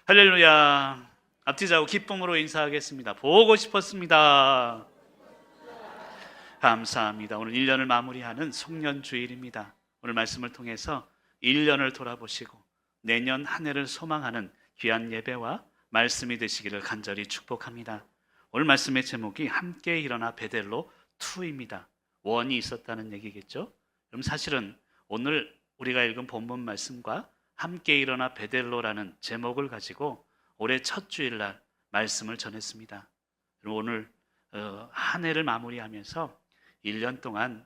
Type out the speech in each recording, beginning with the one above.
할렐루야. 앞뒤자고 기쁨으로 인사하겠습니다. 보고 싶었습니다. 감사합니다. 오늘 1년을 마무리하는 송년주일입니다. 오늘 말씀을 통해서 1년을 돌아보시고 내년 한 해를 소망하는 귀한 예배와 말씀이 되시기를 간절히 축복합니다. 오늘 말씀의 제목이 함께 일어나 베델로 2입니다. 원이 있었다는 얘기겠죠. 그럼 사실은 오늘 우리가 읽은 본문 말씀과 함께 일어나 베델로라는 제목을 가지고 올해 첫 주일날 말씀을 전했습니다. 오늘 한 해를 마무리하면서 1년 동안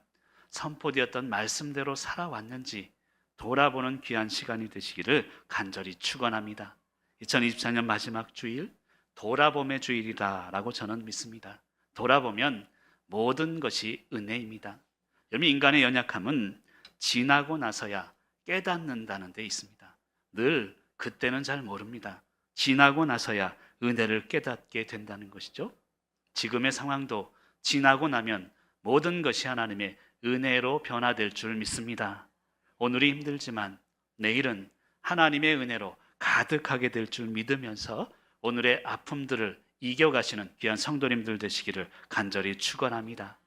선포되었던 말씀대로 살아왔는지 돌아보는 귀한 시간이 되시기를 간절히 축원합니다. 2024년 마지막 주일, 돌아봄의 주일이라고 저는 믿습니다. 돌아보면 모든 것이 은혜입니다. 여러분, 인간의 연약함은 지나고 나서야 깨닫는다는 데 있습니다. 늘 그때는 잘 모릅니다. 지나고 나서야 은혜를 깨닫게 된다는 것이죠. 지금의 상황도 지나고 나면 모든 것이 하나님의 은혜로 변화될 줄 믿습니다. 오늘이 힘들지만 내일은 하나님의 은혜로 가득하게 될 줄 믿으면서 오늘의 아픔들을 이겨가시는 귀한 성도님들 되시기를 간절히 축원합니다.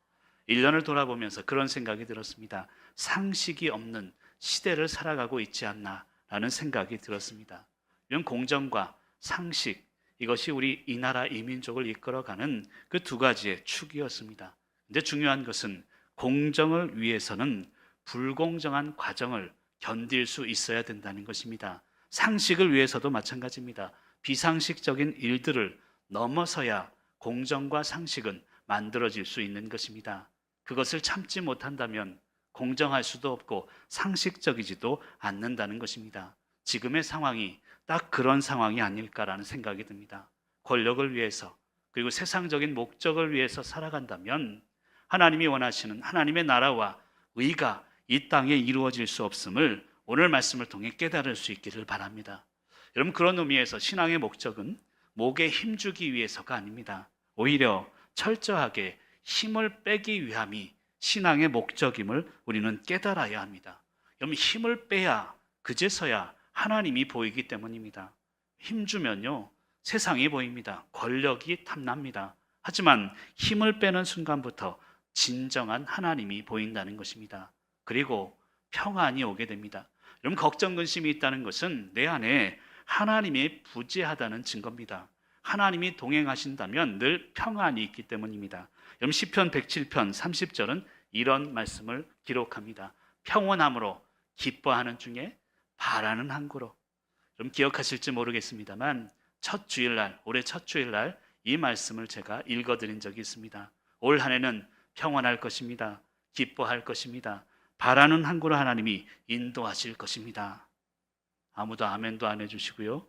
1년을 돌아보면서 그런 생각이 들었습니다. 상식이 없는 시대를 살아가고 있지 않나 라는 생각이 들었습니다. 이런 공정과 상식, 이것이 우리 이 나라 이 민족을 이끌어가는 그 두 가지의 축이었습니다. 근데 중요한 것은 공정을 위해서는 불공정한 과정을 견딜 수 있어야 된다는 것입니다. 상식을 위해서도 마찬가지입니다. 비상식적인 일들을 넘어서야 공정과 상식은 만들어질 수 있는 것입니다. 그것을 참지 못한다면 공정할 수도 없고 상식적이지도 않는다는 것입니다. 지금의 상황이 딱 그런 상황이 아닐까라는 생각이 듭니다. 권력을 위해서 그리고 세상적인 목적을 위해서 살아간다면 하나님이 원하시는 하나님의 나라와 의가 이 땅에 이루어질 수 없음을 오늘 말씀을 통해 깨달을 수 있기를 바랍니다. 여러분, 그런 의미에서 신앙의 목적은 목에 힘주기 위해서가 아닙니다. 오히려 철저하게 힘을 빼기 위함이 신앙의 목적임을 우리는 깨달아야 합니다. 여러분, 힘을 빼야 그제서야 하나님이 보이기 때문입니다. 힘주면요 세상이 보입니다. 권력이 탐납니다. 하지만 힘을 빼는 순간부터 진정한 하나님이 보인다는 것입니다. 그리고 평안이 오게 됩니다. 여러분, 걱정 근심이 있다는 것은 내 안에 하나님이 부재하다는 증거입니다. 하나님이 동행하신다면 늘 평안이 있기 때문입니다. 여러분, 시편 107편 30절은 이런 말씀을 기록합니다. 평온함으로 기뻐하는 중에 바라는 항구로. 여러분, 기억하실지 모르겠습니다만 첫 주일날, 올해 첫 주일날 이 말씀을 제가 읽어드린 적이 있습니다. 올 한 해는 평안할 것입니다. 기뻐할 것입니다. 바라는 항구로 하나님이 인도하실 것입니다. 아무도 아멘도 안 해주시고요.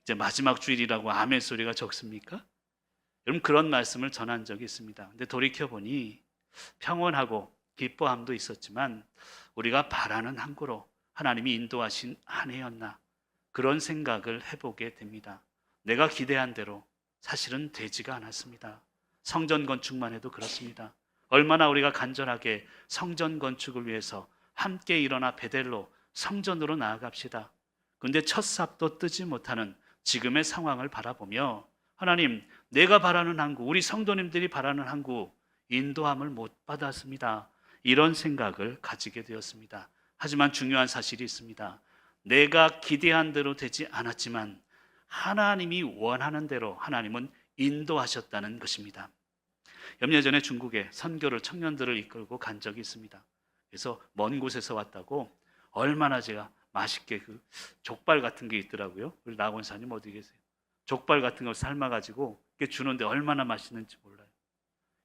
이제 마지막 주일이라고 아멘 소리가 적습니까? 여러분, 그런 말씀을 전한 적이 있습니다. 근데 돌이켜보니 평온하고 기뻐함도 있었지만 우리가 바라는 항구로 하나님이 인도하신 한 해였나, 그런 생각을 해보게 됩니다. 내가 기대한 대로 사실은 되지가 않았습니다. 성전 건축만 해도 그렇습니다. 얼마나 우리가 간절하게 성전 건축을 위해서 함께 일어나 베델로 성전으로 나아갑시다. 그런데 첫 삽도 뜨지 못하는 지금의 상황을 바라보며 하나님, 내가 바라는 항구, 우리 성도님들이 바라는 항구 인도함을 못 받았습니다. 이런 생각을 가지게 되었습니다. 하지만 중요한 사실이 있습니다. 내가 기대한 대로 되지 않았지만 하나님이 원하는 대로 하나님은 인도하셨다는 것입니다. 몇 년 전에 중국에 선교를 청년들을 이끌고 간 적이 있습니다. 그래서 먼 곳에서 왔다고 얼마나 제가 맛있게 그 족발 같은 게 있더라고요. 우리 나원사님 어디 계세요? 족발 같은 걸 삶아가지고 이렇게 주는데 얼마나 맛있는지 몰라요.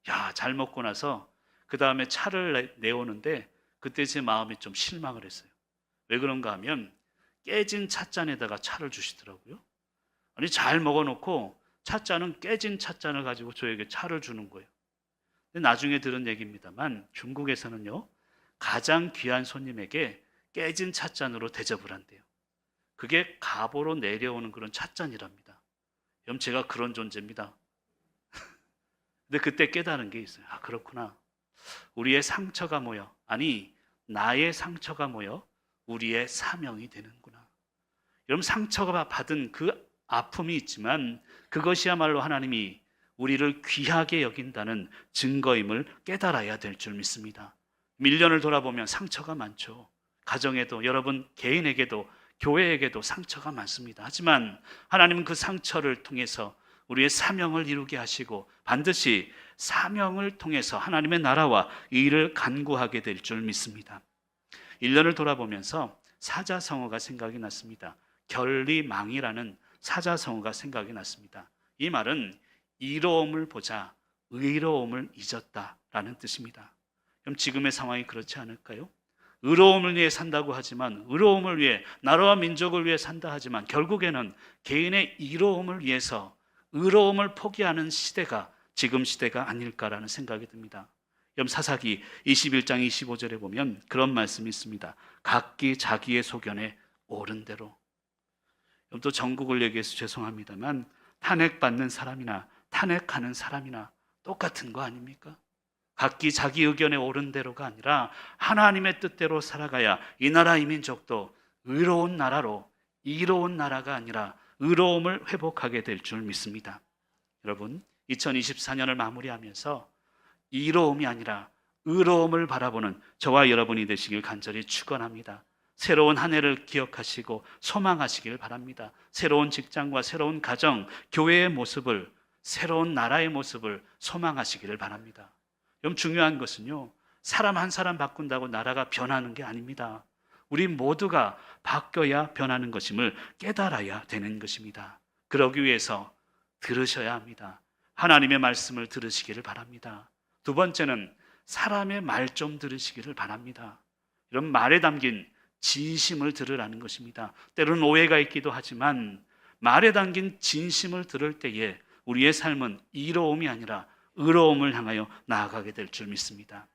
야, 잘 먹고 나서 그 다음에 차를 내오는데 그때 제 마음이 좀 실망을 했어요. 왜 그런가 하면 깨진 찻잔에다가 차를 주시더라고요. 아니, 잘 먹어놓고 찻잔은 깨진 찻잔을 가지고 저에게 차를 주는 거예요. 근데 나중에 들은 얘기입니다만 중국에서는요 가장 귀한 손님에게 깨진 찻잔으로 대접을 한대요. 그게 가보로 내려오는 그런 찻잔이랍니다. 그럼 제가 그런 존재입니다. 근데 그때 깨달은 게 있어요. 아, 그렇구나. 우리의 상처가 모여, 아니 나의 상처가 모여 우리의 사명이 되는구나. 여러분, 상처가 받은 그 아픔이 있지만 그것이야말로 하나님이 우리를 귀하게 여긴다는 증거임을 깨달아야 될 줄 믿습니다. 1년을 돌아보면 상처가 많죠. 가정에도, 여러분 개인에게도, 교회에게도 상처가 많습니다. 하지만 하나님은 그 상처를 통해서 우리의 사명을 이루게 하시고 반드시 사명을 통해서 하나님의 나라와 의를 간구하게 될 줄 믿습니다. 1년을 돌아보면서 사자성어가 생각이 났습니다. 결리망이라는 사자성어가 생각이 났습니다. 이 말은 이로움을 보자 의로움을 잊었다라는 뜻입니다. 그럼 지금의 상황이 그렇지 않을까요? 의로움을 위해 산다고 하지만, 의로움을 위해, 나라와 민족을 위해 산다 하지만 결국에는 개인의 이로움을 위해서 의로움을 포기하는 시대가 지금 시대가 아닐까라는 생각이 듭니다. 사사기 21장 25절에 보면 그런 말씀이 있습니다. 각기 자기의 소견에 옳은 대로. 또 전국을 얘기해서 죄송합니다만 탄핵받는 사람이나 탄핵하는 사람이나 똑같은 거 아닙니까? 각기 자기 의견에 옳은 대로가 아니라 하나님의 뜻대로 살아가야 이 나라 이 민족도 의로운 나라로, 이로운 나라가 아니라 의로움을 회복하게 될 줄 믿습니다. 여러분, 2024년을 마무리하면서 이로움이 아니라 의로움을 바라보는 저와 여러분이 되시길 간절히 축원합니다. 새로운 한 해를 기억하시고 소망하시길 바랍니다. 새로운 직장과 새로운 가정, 교회의 모습을, 새로운 나라의 모습을 소망하시기를 바랍니다. 여러분, 중요한 것은요, 사람 한 사람 바꾼다고 나라가 변하는 게 아닙니다. 우리 모두가 바뀌어야 변하는 것임을 깨달아야 되는 것입니다. 그러기 위해서 들으셔야 합니다. 하나님의 말씀을 들으시기를 바랍니다. 두 번째는 사람의 말 좀 들으시기를 바랍니다. 이런 말에 담긴 진심을 들으라는 것입니다. 때로는 오해가 있기도 하지만 말에 담긴 진심을 들을 때에 우리의 삶은 이로움이 아니라 의로움을 향하여 나아가게 될 줄 믿습니다.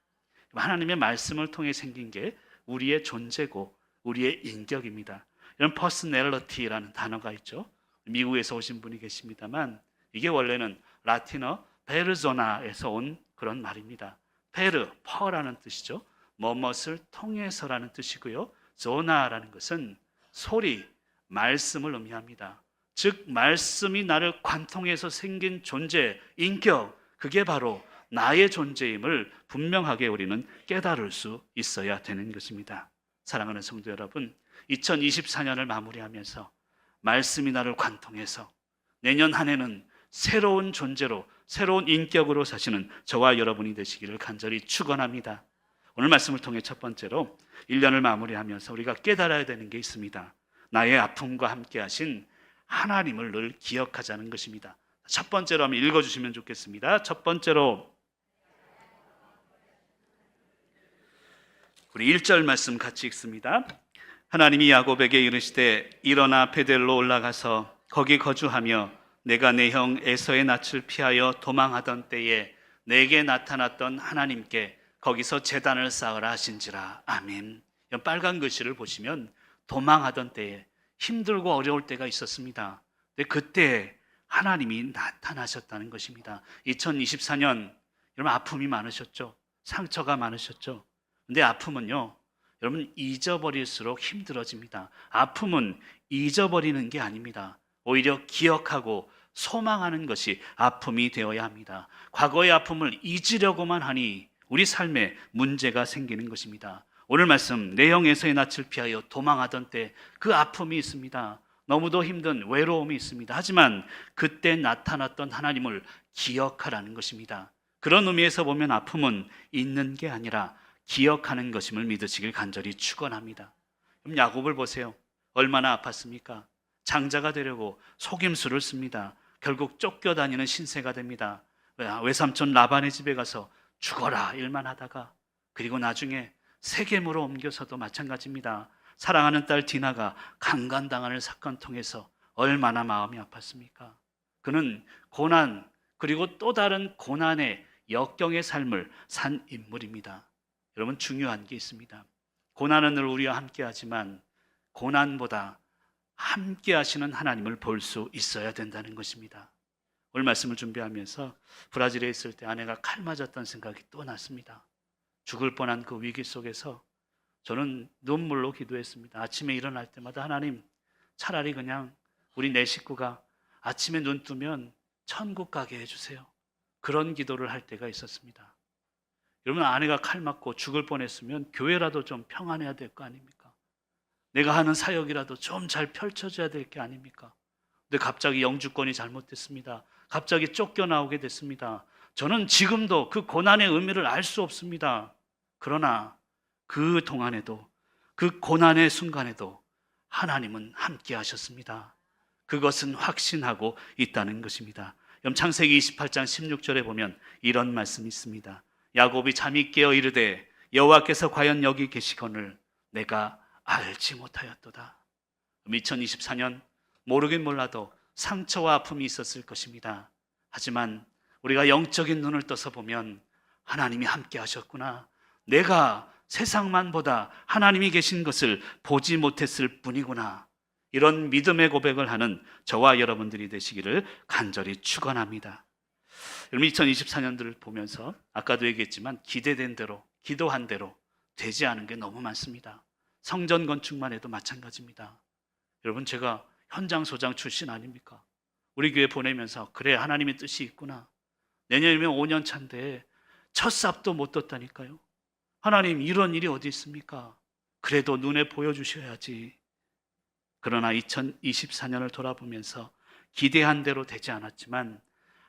하나님의 말씀을 통해 생긴 게 우리의 존재고 우리의 인격입니다. 이런 personality라는 단어가 있죠. 미국에서 오신 분이 계십니다만 이게 원래는 라틴어 페르소나에서 온 그런 말입니다. 페르, 퍼라는 뜻이죠. 뭐뭇을 통해서라는 뜻이고요. 조나라는 것은 소리, 말씀을 의미합니다. 즉 말씀이 나를 관통해서 생긴 존재, 인격, 그게 바로 나의 존재임을 분명하게 우리는 깨달을 수 있어야 되는 것입니다. 사랑하는 성도 여러분, 2024년을 마무리하면서 말씀이 나를 관통해서 내년 한 해는 새로운 존재로, 새로운 인격으로 사시는 저와 여러분이 되시기를 간절히 축원합니다. 오늘 말씀을 통해 첫 번째로 1년을 마무리하면서 우리가 깨달아야 되는 게 있습니다. 나의 아픔과 함께 하신 하나님을 늘 기억하자는 것입니다. 첫 번째로 한번 읽어주시면 좋겠습니다. 첫 번째로 우리 1절 말씀 같이 읽습니다. 하나님이 야곱에게 이르시되 일어나 베델로 올라가서 거기 거주하며 내가 내 형 에서의 낯을 피하여 도망하던 때에 내게 나타났던 하나님께 거기서 제단을 쌓으라 하신지라. 아멘. 빨간 글씨를 보시면 도망하던 때에 힘들고 어려울 때가 있었습니다. 근데 그때 하나님이 나타나셨다는 것입니다. 2024년 여러분 아픔이 많으셨죠? 상처가 많으셨죠? 근데 아픔은요, 여러분 잊어버릴수록 힘들어집니다. 아픔은 잊어버리는 게 아닙니다. 오히려 기억하고 소망하는 것이 아픔이 되어야 합니다. 과거의 아픔을 잊으려고만 하니 우리 삶에 문제가 생기는 것입니다. 오늘 말씀 내 형 에서의 낯을 피하여 도망하던 때 그 아픔이 있습니다. 너무도 힘든 외로움이 있습니다. 하지만 그때 나타났던 하나님을 기억하라는 것입니다. 그런 의미에서 보면 아픔은 잊는 게 아니라 기억하는 것임을 믿으시길 간절히 축원합니다. 그럼 야곱을 보세요. 얼마나 아팠습니까? 장자가 되려고 속임수를 씁니다. 결국 쫓겨다니는 신세가 됩니다. 외삼촌 라반의 집에 가서 죽어라 일만 하다가, 그리고 나중에 세겜으로 옮겨서도 마찬가지입니다. 사랑하는 딸 디나가 강간당하는 사건 통해서 얼마나 마음이 아팠습니까? 그는 고난, 그리고 또 다른 고난의 역경의 삶을 산 인물입니다. 여러분 중요한 게 있습니다. 고난은 늘 우리와 함께 하지만 고난보다 함께 하시는 하나님을 볼 수 있어야 된다는 것입니다. 오늘 말씀을 준비하면서 브라질에 있을 때 아내가 칼 맞았던 생각이 또 났습니다. 죽을 뻔한 그 위기 속에서 저는 눈물로 기도했습니다. 아침에 일어날 때마다 하나님, 차라리 그냥 우리 네 식구가 아침에 눈 뜨면 천국 가게 해주세요. 그런 기도를 할 때가 있었습니다. 여러분, 아내가 칼 맞고 죽을 뻔했으면 교회라도 좀 평안해야 될 거 아닙니까? 내가 하는 사역이라도 좀 잘 펼쳐져야 될 게 아닙니까? 근데 갑자기 영주권이 잘못됐습니다. 갑자기 쫓겨나오게 됐습니다. 저는 지금도 그 고난의 의미를 알 수 없습니다. 그러나 그 동안에도, 그 고난의 순간에도 하나님은 함께 하셨습니다. 그것은 확신하고 있다는 것입니다. 창세기 28장 16절에 보면 이런 말씀이 있습니다. 야곱이 잠이 깨어 이르되 여호와께서 과연 여기 계시거늘 내가 알지 못하였도다. 2024년 모르긴 몰라도 상처와 아픔이 있었을 것입니다. 하지만 우리가 영적인 눈을 떠서 보면 하나님이 함께 하셨구나. 내가 세상만 보다 하나님이 계신 것을 보지 못했을 뿐이구나. 이런 믿음의 고백을 하는 저와 여러분들이 되시기를 간절히 축원합니다. 여러분, 2024년들을 보면서 아까도 얘기했지만 기대된 대로, 기도한 대로 되지 않은 게 너무 많습니다. 성전 건축만 해도 마찬가지입니다. 여러분, 제가 현장 소장 출신 아닙니까? 우리 교회 보내면서 그래, 하나님의 뜻이 있구나. 내년이면 5년 차인데 첫 삽도 못 떴다니까요. 하나님, 이런 일이 어디 있습니까? 그래도 눈에 보여주셔야지. 그러나 2024년을 돌아보면서 기대한 대로 되지 않았지만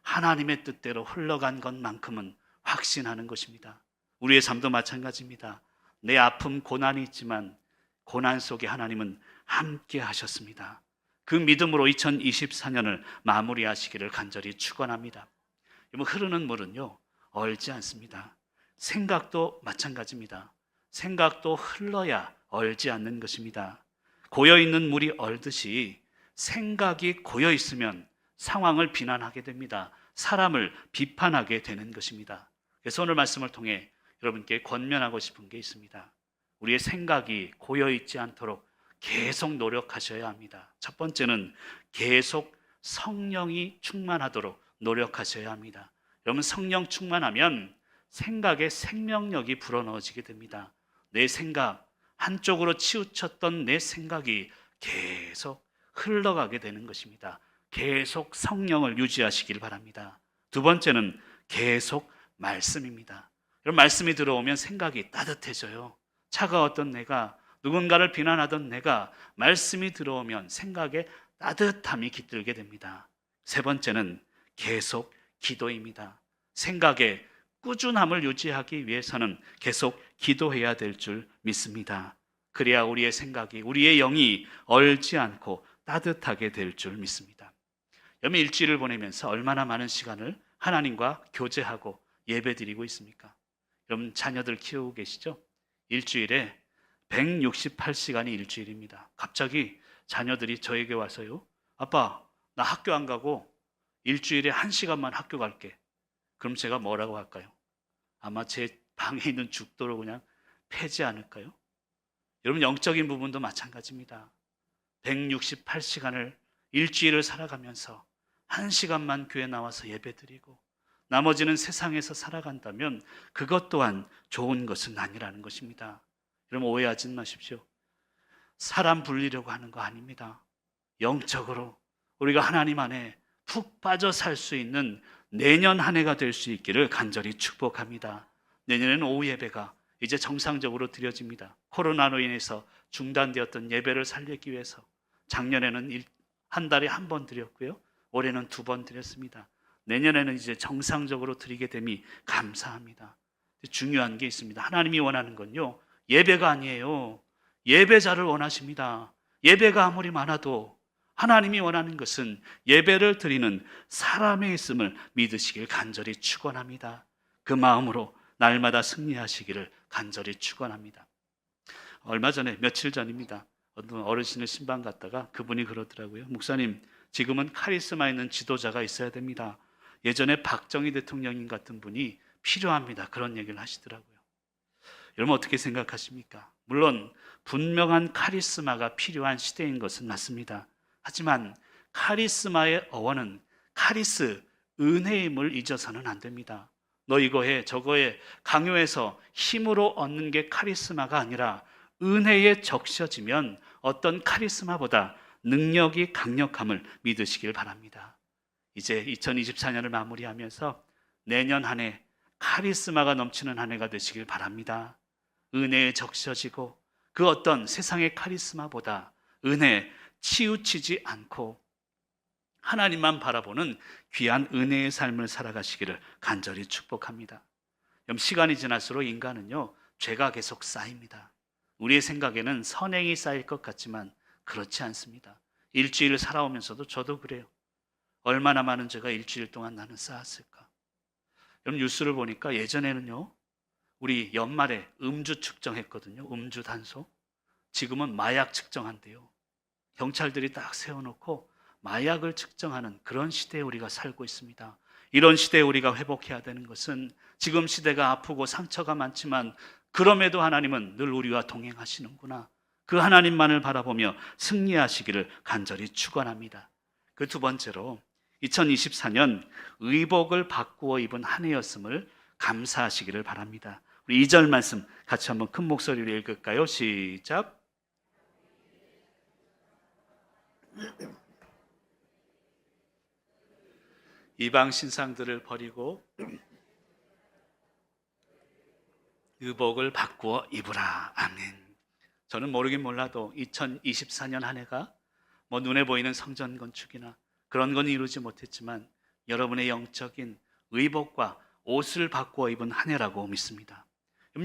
하나님의 뜻대로 흘러간 것만큼은 확신하는 것입니다. 우리의 삶도 마찬가지입니다. 내 아픔, 고난이 있지만 고난 속에 하나님은 함께 하셨습니다. 그 믿음으로 2024년을 마무리하시기를 간절히 축원합니다. 흐르는 물은요, 얼지 않습니다. 생각도 마찬가지입니다. 생각도 흘러야 얼지 않는 것입니다. 고여있는 물이 얼듯이 생각이 고여있으면 상황을 비난하게 됩니다. 사람을 비판하게 되는 것입니다. 그래서 오늘 말씀을 통해 여러분께 권면하고 싶은 게 있습니다. 우리의 생각이 고여있지 않도록 계속 노력하셔야 합니다. 첫 번째는 계속 성령이 충만하도록 노력하셔야 합니다. 여러분, 성령 충만하면 생각에 생명력이 불어넣어지게 됩니다. 내 생각, 한쪽으로 치우쳤던 내 생각이 계속 흘러가게 되는 것입니다. 계속 성령을 유지하시길 바랍니다. 두 번째는 계속 말씀입니다. 여러분, 말씀이 들어오면 생각이 따뜻해져요. 차가웠던 내가, 누군가를 비난하던 내가 말씀이 들어오면 생각에 따뜻함이 깃들게 됩니다. 세 번째는 계속 기도입니다. 생각에 꾸준함을 유지하기 위해서는 계속 기도해야 될 줄 믿습니다. 그래야 우리의 생각이, 우리의 영이 얼지 않고 따뜻하게 될 줄 믿습니다. 여러분, 일주일을 보내면서 얼마나 많은 시간을 하나님과 교제하고 예배드리고 있습니까? 여러분, 자녀들 키우고 계시죠? 일주일에 168시간이 일주일입니다. 갑자기 자녀들이 저에게 와서요, 아빠, 나 학교 안 가고 일주일에 1시간만 학교 갈게. 그럼 제가 뭐라고 할까요? 아마 제 방에 있는 죽도로 그냥 패지 않을까요? 여러분, 영적인 부분도 마찬가지입니다. 168시간을 일주일을 살아가면서 1시간만 교회 나와서 예배드리고 나머지는 세상에서 살아간다면 그것 또한 좋은 것은 아니라는 것입니다. 여러분, 오해하지 마십시오. 사람 불리려고 하는 거 아닙니다. 영적으로 우리가 하나님 안에 푹 빠져 살 수 있는 내년 한 해가 될 수 있기를 간절히 축복합니다. 내년에는 오후 예배가 이제 정상적으로 드려집니다. 코로나로 인해서 중단되었던 예배를 살리기 위해서 작년에는 한 달에 한 번 드렸고요, 올해는 2번 드렸습니다. 내년에는 이제 정상적으로 드리게 됨이 감사합니다. 중요한 게 있습니다. 하나님이 원하는 건요, 예배가 아니에요. 예배자를 원하십니다. 예배가 아무리 많아도 하나님이 원하는 것은 예배를 드리는 사람의 있음을 믿으시길 간절히 축원합니다. 그 마음으로 날마다 승리하시기를 간절히 축원합니다. 얼마 전에, 며칠 전입니다, 어떤 어르신을 신방 갔다가 그분이 그러더라고요. 목사님, 지금은 카리스마 있는 지도자가 있어야 됩니다. 예전에 박정희 대통령님 같은 분이 필요합니다. 그런 얘기를 하시더라고요. 여러분, 어떻게 생각하십니까? 물론 분명한 카리스마가 필요한 시대인 것은 맞습니다. 하지만 카리스마의 어원은 카리스, 은혜임을 잊어서는 안 됩니다. 너 이거 해, 저거 해 강요해서 힘으로 얻는 게 카리스마가 아니라 은혜에 적셔지면 어떤 카리스마보다 능력이 강력함을 믿으시길 바랍니다. 이제 2024년을 마무리하면서 내년 한 해 카리스마가 넘치는 한 해가 되시길 바랍니다. 은혜에 적셔지고 그 어떤 세상의 카리스마보다 은혜에 치우치지 않고 하나님만 바라보는 귀한 은혜의 삶을 살아가시기를 간절히 축복합니다. 시간이 지날수록 인간은요, 죄가 계속 쌓입니다. 우리의 생각에는 선행이 쌓일 것 같지만 그렇지 않습니다. 일주일 살아오면서도 저도 그래요. 얼마나 많은 죄가 일주일 동안 나는 쌓았을까? 여러분, 뉴스를 보니까 예전에는요, 우리 연말에 음주 측정했거든요. 음주 단속. 지금은 마약 측정한대요. 경찰들이 딱 세워놓고 마약을 측정하는 그런 시대에 우리가 살고 있습니다. 이런 시대에 우리가 회복해야 되는 것은 지금 시대가 아프고 상처가 많지만 그럼에도 하나님은 늘 우리와 동행하시는구나. 그 하나님만을 바라보며 승리하시기를 간절히 축원합니다. 그 두 번째로 2024년 의복을 바꾸어 입은 한 해였음을 감사하시기를 바랍니다. 우리 2절 말씀 같이 한번 큰 목소리로 읽을까요? 시작. 이방 신상들을 버리고 의복을 바꾸어 입으라. 아멘. 저는 모르긴 몰라도 2024년 한 해가 뭐 눈에 보이는 성전 건축이나 그런 건 이루지 못했지만 여러분의 영적인 의복과 옷을 바꾸어 입은 한 해라고 믿습니다.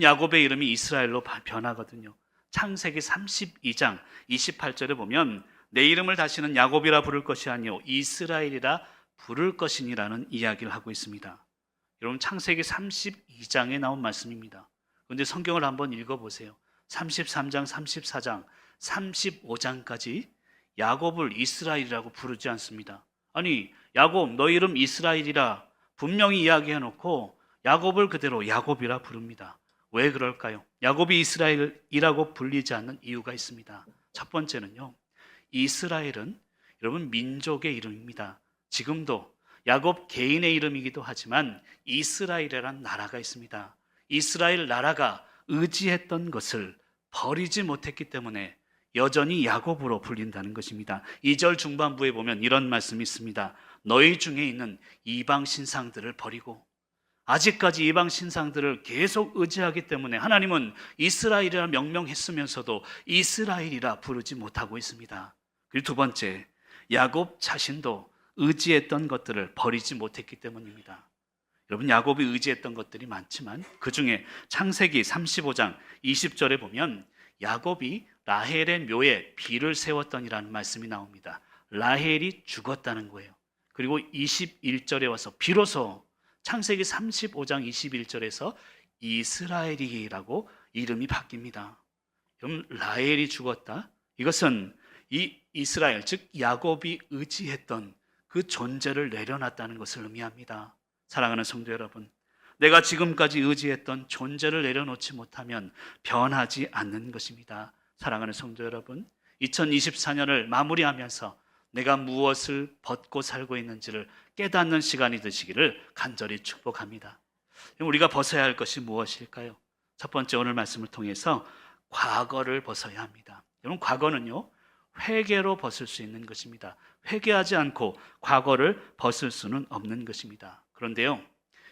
야곱의 이름이 이스라엘로 변하거든요. 창세기 32장 28절에 보면 내 이름을 다시는 야곱이라 부를 것이 아니요 이스라엘이라 부를 것이니라는 이야기를 하고 있습니다. 여러분, 창세기 32장에 나온 말씀입니다. 그런데 성경을 한번 읽어보세요. 33장, 34장, 35장까지 야곱을 이스라엘이라고 부르지 않습니다. 아니, 야곱 너 이름 이스라엘이라 분명히 이야기해놓고 야곱을 그대로 야곱이라 부릅니다. 왜 그럴까요? 야곱이 이스라엘이라고 불리지 않는 이유가 있습니다. 첫 번째는요, 이스라엘은 여러분 민족의 이름입니다. 지금도 야곱 개인의 이름이기도 하지만 이스라엘이라는 나라가 있습니다. 이스라엘 나라가 의지했던 것을 버리지 못했기 때문에 여전히 야곱으로 불린다는 것입니다. 2절 중반부에 보면 이런 말씀이 있습니다. 너희 중에 있는 이방 신상들을 버리고, 아직까지 이방 신상들을 계속 의지하기 때문에 하나님은 이스라엘이라 명명했으면서도 이스라엘이라 부르지 못하고 있습니다. 그리고 두 번째, 야곱 자신도 의지했던 것들을 버리지 못했기 때문입니다. 여러분, 야곱이 의지했던 것들이 많지만 그 중에 창세기 35장 20절에 보면 야곱이 라헬의 묘에 비를 세웠더니라는 말씀이 나옵니다. 라헬이 죽었다는 거예요. 그리고 21절에 와서 비로소 창세기 35장 21절에서 이스라엘이라고 이름이 바뀝니다. 그럼 라헬이 죽었다? 이것은 이 이스라엘, 즉 야곱이 의지했던 그 존재를 내려놨다는 것을 의미합니다. 사랑하는 성도 여러분, 내가 지금까지 의지했던 존재를 내려놓지 못하면 변하지 않는 것입니다. 사랑하는 성도 여러분, 2024년을 마무리하면서 내가 무엇을 벗고 살고 있는지를 깨닫는 시간이 되시기를 간절히 축복합니다. 우리가 벗어야 할 것이 무엇일까요? 첫 번째, 오늘 말씀을 통해서 과거를 벗어야 합니다. 여러분, 과거는요, 회개로 벗을 수 있는 것입니다. 회개하지 않고 과거를 벗을 수는 없는 것입니다. 그런데요,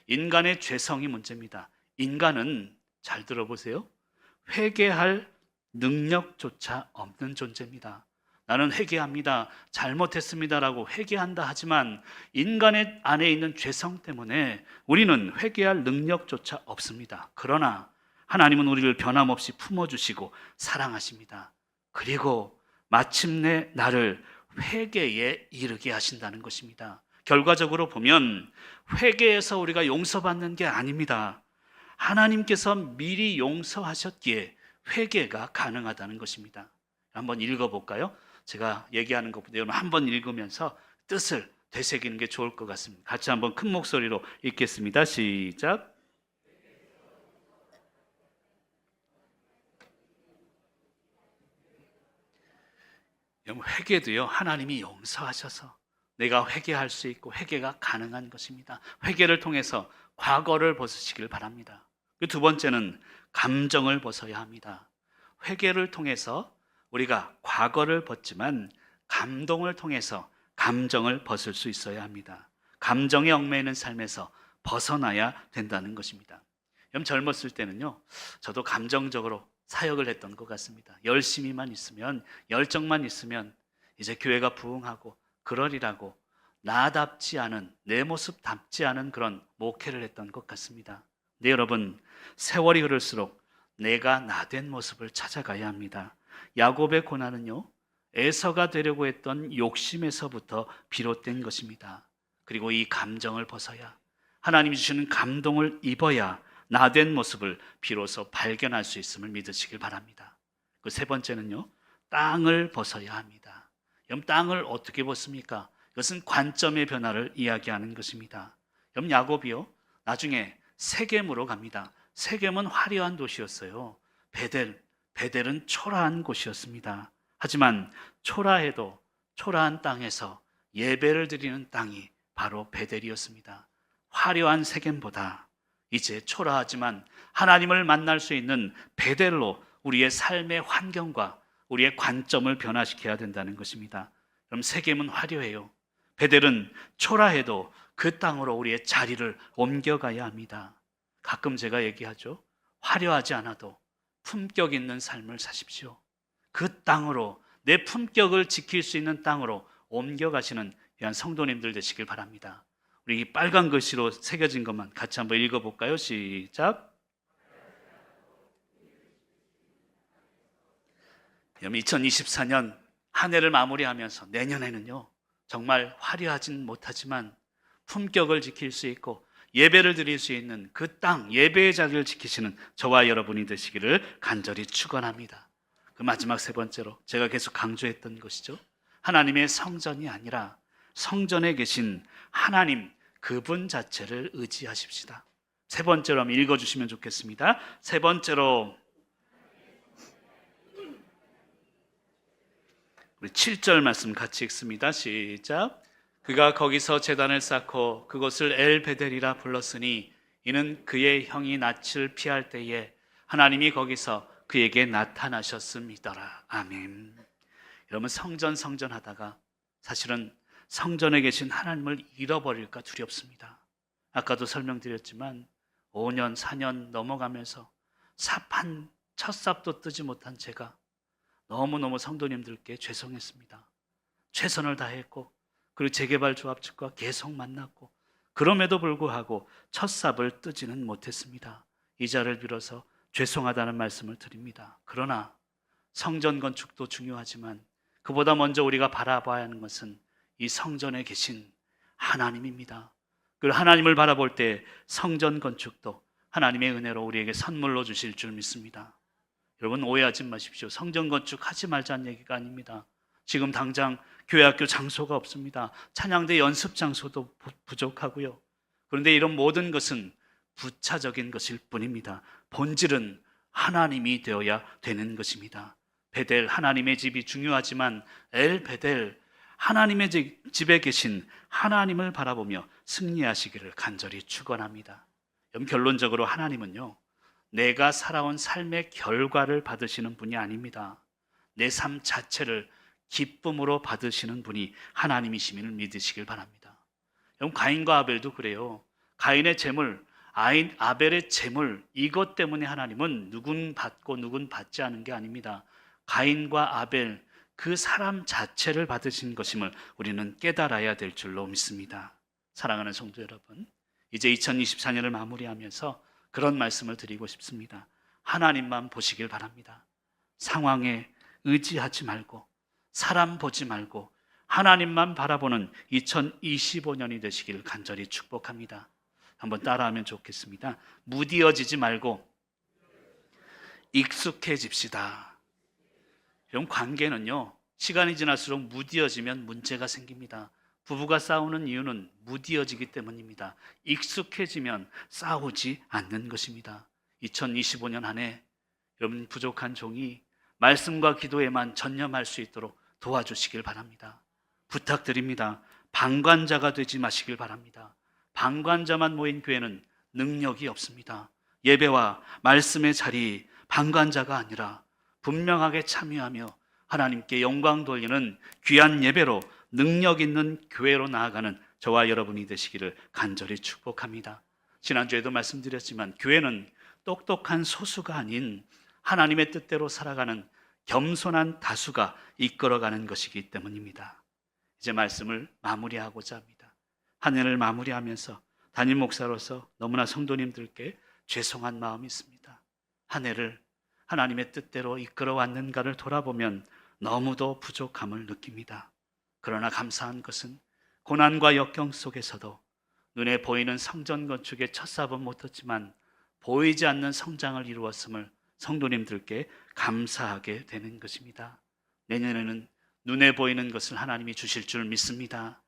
인간의 죄성이 문제입니다. 인간은, 잘 들어보세요, 회개할 능력조차 없는 존재입니다. 나는 회개합니다, 잘못했습니다라고 회개한다 하지만 인간의 안에 있는 죄성 때문에 우리는 회개할 능력조차 없습니다. 그러나 하나님은 우리를 변함없이 품어주시고 사랑하십니다. 그리고 마침내 나를 회개에 이르게 하신다는 것입니다. 결과적으로 보면 회개에서 우리가 용서받는 게 아닙니다. 하나님께서 미리 용서하셨기에 회개가 가능하다는 것입니다. 한번 읽어볼까요? 제가 얘기하는 것보다 여러분 한번 읽으면서 뜻을 되새기는 게 좋을 것 같습니다. 같이 한번 큰 목소리로 읽겠습니다. 시작. 회개도요, 하나님이 용서하셔서 내가 회개할 수 있고 회개가 가능한 것입니다. 회개를 통해서 과거를 벗으시길 바랍니다. 그 두 번째는 감정을 벗어야 합니다. 회개를 통해서 우리가 과거를 벗지만 감동을 통해서 감정을 벗을 수 있어야 합니다. 감정에 얽매이는 삶에서 벗어나야 된다는 것입니다. 여러분 젊었을 때는요, 저도 감정적으로 사역을 했던 것 같습니다. 열심히만 있으면, 열정만 있으면 이제 교회가 부흥하고 그러리라고 나답지 않은, 내 모습답지 않은 그런 목회를 했던 것 같습니다. 네, 여러분, 세월이 흐를수록 내가 나된 모습을 찾아가야 합니다. 야곱의 고난은요, 에서가 되려고 했던 욕심에서부터 비롯된 것입니다. 그리고 이 감정을 벗어야, 하나님이 주시는 감동을 입어야 나된 모습을 비로소 발견할 수 있음을 믿으시길 바랍니다. 그 세 번째는요, 땅을 벗어야 합니다. 여러분, 땅을 어떻게 벗습니까? 이것은 관점의 변화를 이야기하는 것입니다. 여러분, 야곱이요, 나중에 세겜으로 갑니다. 세겜은 화려한 도시였어요. 베델은 초라한 곳이었습니다. 하지만 초라해도 초라한 땅에서 예배를 드리는 땅이 바로 베델이었습니다. 화려한 세겜보다 이제 초라하지만 하나님을 만날 수 있는 베델로 우리의 삶의 환경과 우리의 관점을 변화시켜야 된다는 것입니다. 그럼 세겜은 화려해요. 베델은 초라해도 그 땅으로 우리의 자리를 옮겨가야 합니다. 가끔 제가 얘기하죠. 화려하지 않아도 품격 있는 삶을 사십시오. 그 땅으로, 내 품격을 지킬 수 있는 땅으로 옮겨가시는 귀한 성도님들 되시길 바랍니다. 우리 빨간 글씨로 새겨진 것만 같이 한번 읽어볼까요? 시작. 2024년 한 해를 마무리하면서 내년에는요, 정말 화려하진 못하지만 품격을 지킬 수 있고 예배를 드릴 수 있는 그 땅, 예배의 자리를 지키시는 저와 여러분이 되시기를 간절히 축원합니다. 그 마지막 세 번째로 제가 계속 강조했던 것이죠. 하나님의 성전이 아니라 성전에 계신 하나님, 그분 자체를 의지하십시다. 세 번째로 한번 읽어주시면 좋겠습니다. 세 번째로 우리 7절 말씀 같이 읽습니다. 시작. 그가 거기서 제단을 쌓고 그곳을 엘베델이라 불렀으니 이는 그의 형이 낯을 피할 때에 하나님이 거기서 그에게 나타나셨음이더라. 아멘. 여러분, 성전 하다가 사실은 성전에 계신 하나님을 잃어버릴까 두렵습니다. 아까도 설명드렸지만 5년, 4년 넘어가면서 첫 삽도 뜨지 못한 제가 너무너무 성도님들께 죄송했습니다. 최선을 다했고 그리고 재개발 조합 측과 계속 만났고 그럼에도 불구하고 첫 삽을 뜨지는 못했습니다. 이 자를 빌어서 죄송하다는 말씀을 드립니다. 그러나 성전 건축도 중요하지만 그보다 먼저 우리가 바라봐야 하는 것은 이 성전에 계신 하나님입니다. 그 하나님을 바라볼 때 성전 건축도 하나님의 은혜로 우리에게 선물로 주실 줄 믿습니다. 여러분, 오해하지 마십시오. 성전 건축하지 말자는 얘기가 아닙니다. 지금 당장 교회 학교 장소가 없습니다. 찬양대 연습 장소도 부족하고요. 그런데 이런 모든 것은 부차적인 것일 뿐입니다. 본질은 하나님이 되어야 되는 것입니다. 베델, 하나님의 집이 중요하지만 엘베델, 하나님의 집에 계신 하나님을 바라보며 승리하시기를 간절히 축원합니다. 결론적으로 하나님은요, 내가 살아온 삶의 결과를 받으시는 분이 아닙니다. 내 삶 자체를 기쁨으로 받으시는 분이 하나님이심을 믿으시길 바랍니다. 가인과 아벨도 그래요. 가인의 재물, 아벨의 재물, 이것 때문에 하나님은 누군 받고 누군 받지 않은 게 아닙니다. 가인과 아벨, 그 사람 자체를 받으신 것임을 우리는 깨달아야 될 줄로 믿습니다. 사랑하는 성도 여러분, 이제 2024년을 마무리하면서 그런 말씀을 드리고 싶습니다. 하나님만 보시길 바랍니다. 상황에 의지하지 말고 사람 보지 말고 하나님만 바라보는 2025년이 되시길 간절히 축복합니다. 한번 따라하면 좋겠습니다. 무디어지지 말고 익숙해집시다. 이런 관계는요, 시간이 지날수록 무디어지면 문제가 생깁니다. 부부가 싸우는 이유는 무디어지기 때문입니다. 익숙해지면 싸우지 않는 것입니다. 2025년 한 해 여러분 부족한 종이 말씀과 기도에만 전념할 수 있도록 도와주시길 바랍니다. 부탁드립니다. 방관자가 되지 마시길 바랍니다. 방관자만 모인 교회는 능력이 없습니다. 예배와 말씀의 자리, 방관자가 아니라 분명하게 참여하며 하나님께 영광 돌리는 귀한 예배로 능력 있는 교회로 나아가는 저와 여러분이 되시기를 간절히 축복합니다. 지난주에도 말씀드렸지만 교회는 똑똑한 소수가 아닌 하나님의 뜻대로 살아가는 겸손한 다수가 이끌어가는 것이기 때문입니다. 이제 말씀을 마무리하고자 합니다. 한 해를 마무리하면서 담임 목사로서 너무나 성도님들께 죄송한 마음이 있습니다. 한 해를 하나님의 뜻대로 이끌어 왔는가를 돌아보면 너무도 부족함을 느낍니다. 그러나 감사한 것은 고난과 역경 속에서도 눈에 보이는 성전 건축의 첫 삽은 못 떴지만 보이지 않는 성장을 이루었음을 성도님들께 감사하게 되는 것입니다. 내년에는 눈에 보이는 것을 하나님이 주실 줄 믿습니다.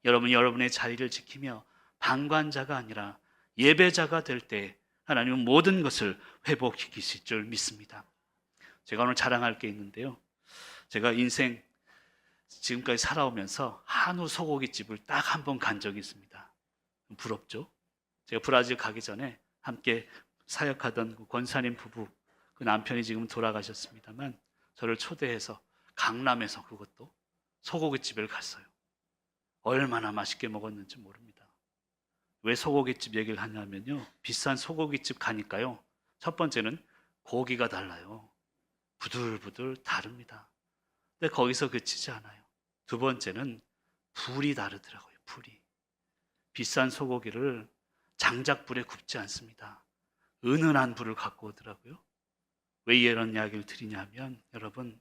여러분의 자리를 지키며 방관자가 아니라 예배자가 될 때 하나님은 모든 것을 회복시키실 줄 믿습니다. 제가 오늘 자랑할 게 있는데요. 제가 인생 지금까지 살아오면서 한우 소고기집을 딱 한 번 간 적이 있습니다. 부럽죠? 제가 브라질 가기 전에 함께 사역하던 그 권사님 부부, 그 남편이 지금 돌아가셨습니다만 저를 초대해서 강남에서 그것도 소고기집을 갔어요. 얼마나 맛있게 먹었는지 모릅니다. 왜 소고기집 얘기를 하냐면요, 비싼 소고기집 가니까요, 첫 번째는 고기가 달라요. 부들부들 다릅니다. 근데 거기서 그치지 않아요. 두 번째는 불이 다르더라고요. 불이. 비싼 소고기를 장작불에 굽지 않습니다. 은은한 불을 갖고 오더라고요. 왜 이런 이야기를 드리냐면, 여러분,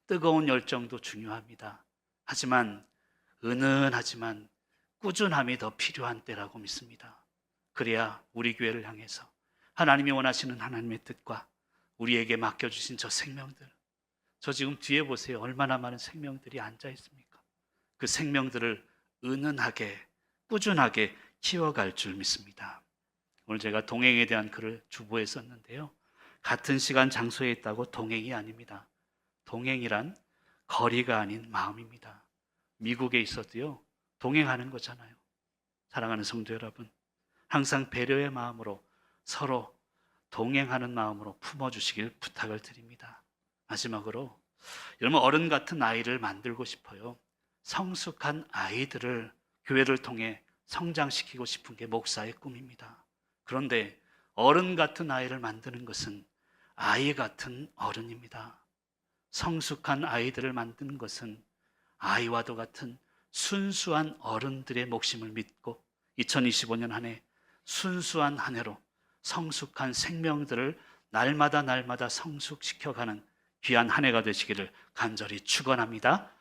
뜨거운 열정도 중요합니다. 하지만 은은하지만 꾸준함이 더 필요한 때라고 믿습니다. 그래야 우리 교회를 향해서 하나님이 원하시는 하나님의 뜻과 우리에게 맡겨주신 저 생명들, 저 지금 뒤에 보세요. 얼마나 많은 생명들이 앉아 있습니까? 그 생명들을 은은하게 꾸준하게 키워갈 줄 믿습니다. 오늘 제가 동행에 대한 글을 주보에 썼는데요, 같은 시간 장소에 있다고 동행이 아닙니다. 동행이란 거리가 아닌 마음입니다. 미국에 있어도요, 동행하는 거잖아요. 사랑하는 성도 여러분, 항상 배려의 마음으로 서로 동행하는 마음으로 품어주시길 부탁을 드립니다. 마지막으로, 여러분, 어른 같은 아이를 만들고 싶어요. 성숙한 아이들을 교회를 통해 성장시키고 싶은 게 목사의 꿈입니다. 그런데 어른 같은 아이를 만드는 것은 아이 같은 어른입니다. 성숙한 아이들을 만드는 것은 아이와도 같은 순수한 어른들의 몫임을 믿고 2025년 한 해 순수한 한 해로 성숙한 생명들을 날마다 성숙시켜가는 귀한 한 해가 되시기를 간절히 축원합니다.